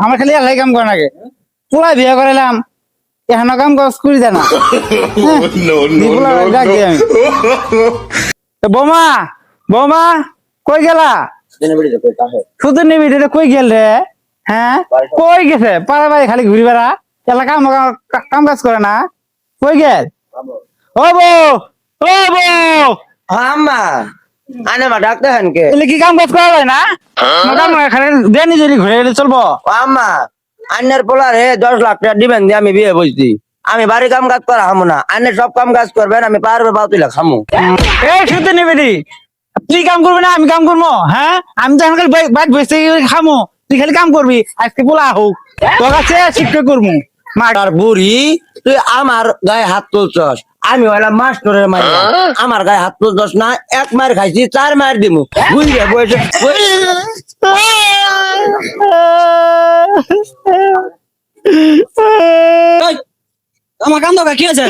আমার খালি এলাই কাম করে নাকি পুরা বিয়ে করাইলাম এখনো কাম কাজ করি দেয় না ডাক দিই আমি বৌমা বৌমা কই গেলা শুধু নিবি কই গেল রে হ্যাঁ কই গেছে পাড়া বাড়ি খালি ঘুরি বেড়া এলা কাম কাম কাজ করে না কই গেল ও বউ ও বউ আম্মা আনে মা ডাকতে হেন কে এলে কি কাম কাজ করা যায় না কাম খালি দেনি যদি ঘুরে গেলে চলবো আম্মা আন্নের পোলারে 10 লাখ টাকা দিবেন দিয়ে আমি বিয়ে বসছি আমি বাড়ি কাম কাজ করা হামু না আন্নে সব কাম কাজ করবেন আমি পারবে বাউতিলা খামু এই শুতে নিবি রে তুই কাম করবি না আমি কাম করবো হ্যাঁ আমি তো এখন খালি বাইক বসে খামো তুই খালি কাম করবি আজকে বলা হোক তোর কাছে শিক্ষা করবো আর বুড়ি তুই আমার গায়ে হাত তুলছস আমি হইলাম মাস্টরের মাইয়া আমার গায়ে হাত তুলছস না এক মার খাইছি 4 মার দিমু বুঝলে বসে আমার কান দেখা কি আছে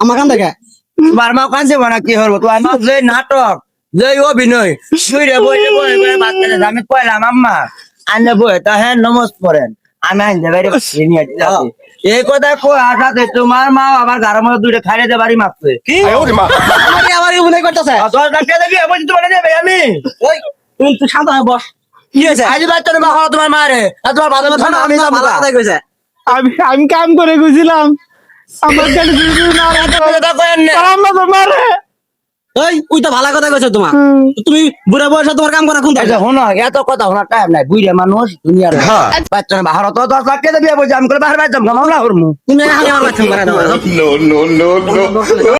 আমার কান দেখা বারমা কাঁদছে না কি হবো তো আমার যে নাটক যে অভিনয় শুইরে বসে বসে করে বাচ্চাদের আমি কইলাম আম্মা আন্নে বই তা হ্যাঁ নমস পড়েন আমি আইন বাইরে নিয়ে যাচ্ছি এই কথা কই আসাতে তোমার মা আবার ঘরের মধ্যে দুইটা খাইয়ে দে বাড়ি মারছে কি আমার মনে করতেছে 10 লাখ টাকা দিয়ে বলছি তোমার নেবে আমি তুই শান্ত হয়ে বস কি হয়েছে আজ বাচ্চা মা হলো তোমার মারে আর তোমার বাবা কথা আমি ভালো কথা কইছে আমি কাম করে গেছিলাম আমার কাছে না মারে ওই ওই তো ভালো কথা কইছে তোমার তুমি বুড়া বয়সে তোমার কাম করা কোন আচ্ছা শোনো এত কথা শোনার টাইম নাই বুড়ে মানুষ দুনিয়ার বাচ্চা বাহার তো 10 লাখ টাকা দিয়ে বলছি আমি করে বাহার বাচ্চা মামলা করবো তুমি আমার বাচ্চা করে দাও No, no, no, no.